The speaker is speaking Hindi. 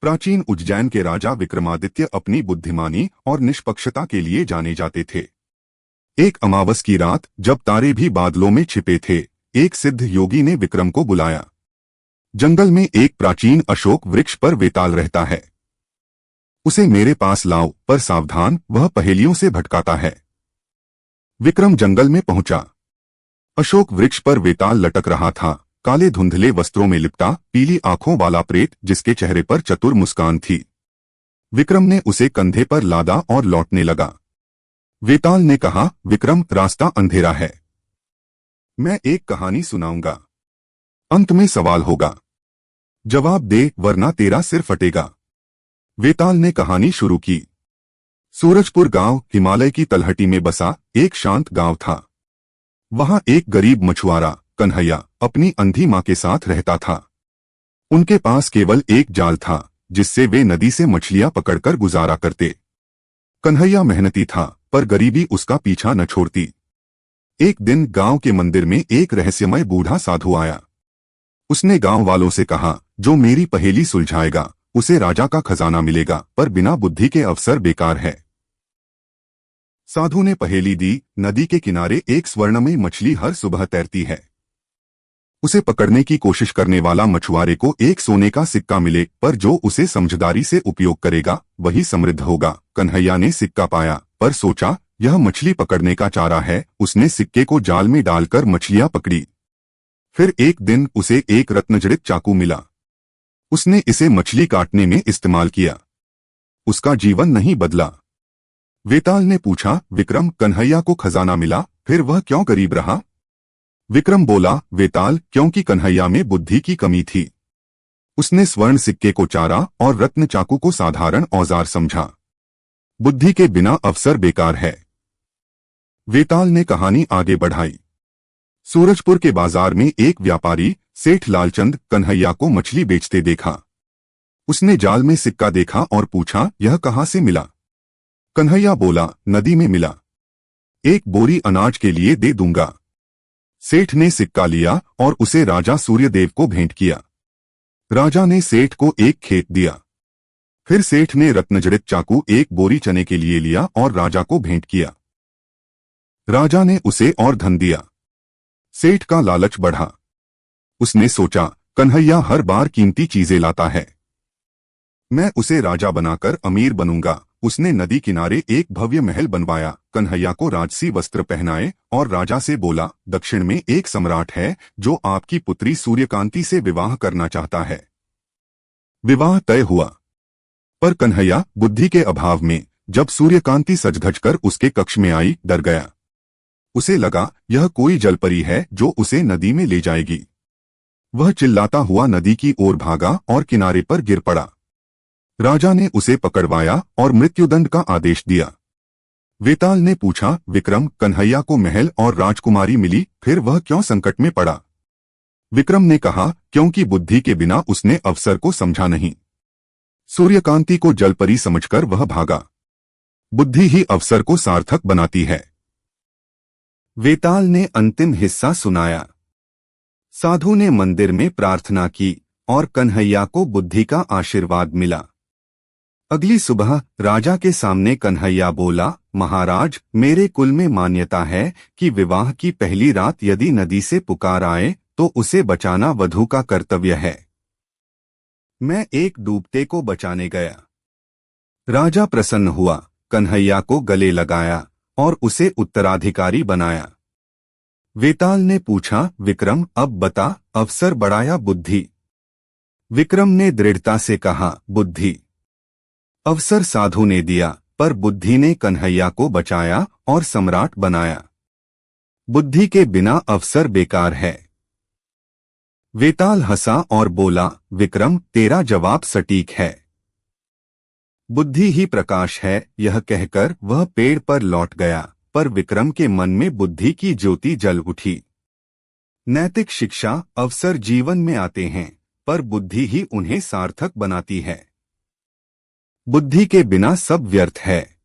प्राचीन उज्जैन के राजा विक्रमादित्य अपनी बुद्धिमानी और निष्पक्षता के लिए जाने जाते थे। एक अमावस की रात जब तारे भी बादलों में छिपे थे, एक सिद्ध योगी ने विक्रम को बुलाया। जंगल में एक प्राचीन अशोक वृक्ष पर वेताल रहता है, उसे मेरे पास लाओ, पर सावधान, वह पहेलियों से भटकाता है। विक्रम जंगल में पहुंचा। अशोक वृक्ष पर वेताल लटक रहा था, काले धुंधले वस्त्रों में लिपटा, पीली आंखों वाला प्रेत जिसके चेहरे पर चतुर मुस्कान थी। विक्रम ने उसे कंधे पर लादा और लौटने लगा। वेताल ने कहा, विक्रम, रास्ता अंधेरा है, मैं एक कहानी सुनाऊंगा, अंत में सवाल होगा, जवाब दे वरना तेरा सिर फटेगा। वेताल ने कहानी शुरू की। सूरजपुर गांव हिमालय की तलहटी में बसा एक शांत गांव था। वहां एक गरीब मछुआरा कन्हैया अपनी अंधी मां के साथ रहता था। उनके पास केवल एक जाल था जिससे वे नदी से मछलियां पकड़कर गुजारा करते। कन्हैया मेहनती था पर गरीबी उसका पीछा न छोड़ती। एक दिन गांव के मंदिर में एक रहस्यमय बूढ़ा साधु आया। उसने गांव वालों से कहा, जो मेरी पहेली सुलझाएगा उसे राजा का खजाना मिलेगा, पर बिना बुद्धि के अवसर बेकार है। साधु ने पहेली दी, नदी के किनारे एक स्वर्णमयी मछली हर सुबह तैरती है। उसे पकड़ने की कोशिश करने वाला मछुआरे को एक सोने का सिक्का मिले, पर जो उसे समझदारी से उपयोग करेगा वही समृद्ध होगा। कन्हैया ने सिक्का पाया पर सोचा, यह मछली पकड़ने का चारा है। उसने सिक्के को जाल में डालकर मछलियां पकड़ी। फिर एक दिन उसे एक रत्नजड़ित चाकू मिला। उसने इसे मछली काटने में इस्तेमाल किया। उसका जीवन नहीं बदला। वेताल ने पूछा, विक्रम, कन्हैया को खजाना मिला, फिर वह क्यों गरीब रहा? विक्रम बोला, वेताल, क्योंकि कन्हैया में बुद्धि की कमी थी। उसने स्वर्ण सिक्के को चारा और रत्न चाकू को साधारण औजार समझा। बुद्धि के बिना अवसर बेकार है। वेताल ने कहानी आगे बढ़ाई। सूरजपुर के बाजार में एक व्यापारी सेठ लालचंद कन्हैया को मछली बेचते देखा। उसने जाल में सिक्का देखा और पूछा, यह कहाँ से मिला? कन्हैया बोला, नदी में मिला, एक बोरी अनाज के लिए दे दूंगा। सेठ ने सिक्का लिया और उसे राजा सूर्यदेव को भेंट किया। राजा ने सेठ को एक खेत दिया। फिर सेठ ने रत्नजड़ित चाकू एक बोरी चने के लिए लिया और राजा को भेंट किया। राजा ने उसे और धन दिया। सेठ का लालच बढ़ा। उसने सोचा, कन्हैया हर बार कीमती चीजें लाता है, मैं उसे राजा बनाकर अमीर बनूंगा। उसने नदी किनारे एक भव्य महल बनवाया, कन्हैया को राजसी वस्त्र पहनाए और राजा से बोला, दक्षिण में एक सम्राट है जो आपकी पुत्री सूर्यकांति से विवाह करना चाहता है। विवाह तय हुआ, पर कन्हैया बुद्धि के अभाव में जब सूर्यकांति सजधजकर उसके कक्ष में आई, डर गया। उसे लगा यह कोई जलपरी है जो उसे नदी में ले जाएगी। वह चिल्लाता हुआ नदी की ओर भागा और किनारे पर गिर पड़ा। राजा ने उसे पकड़वाया और मृत्युदंड का आदेश दिया। वेताल ने पूछा, विक्रम, कन्हैया को महल और राजकुमारी मिली, फिर वह क्यों संकट में पड़ा? विक्रम ने कहा, क्योंकि बुद्धि के बिना उसने अवसर को समझा नहीं। सूर्यकांति को जलपरी समझकर वह भागा। बुद्धि ही अवसर को सार्थक बनाती है। वेताल ने अंतिम हिस्सा सुनाया। साधु ने मंदिर में प्रार्थना की और कन्हैया को बुद्धि का आशीर्वाद मिला। अगली सुबह राजा के सामने कन्हैया बोला, महाराज, मेरे कुल में मान्यता है कि विवाह की पहली रात यदि नदी से पुकार आए तो उसे बचाना वधू का कर्तव्य है। मैं एक डूबते को बचाने गया। राजा प्रसन्न हुआ, कन्हैया को गले लगाया और उसे उत्तराधिकारी बनाया। वेताल ने पूछा, विक्रम, अब बता, अवसर बढ़ाया बुद्धि? विक्रम ने दृढ़ता से कहा, बुद्धि। अवसर साधु ने दिया, पर बुद्धि ने कन्हैया को बचाया और सम्राट बनाया। बुद्धि के बिना अवसर बेकार है। वेताल हंसा और बोला, विक्रम, तेरा जवाब सटीक है। बुद्धि ही प्रकाश है। यह कहकर वह पेड़ पर लौट गया, पर विक्रम के मन में बुद्धि की ज्योति जल उठी। नैतिक शिक्षा, अवसर जीवन में आते हैं, पर बुद्धि ही उन्हें सार्थक बनाती है। बुद्धि के बिना सब व्यर्थ है।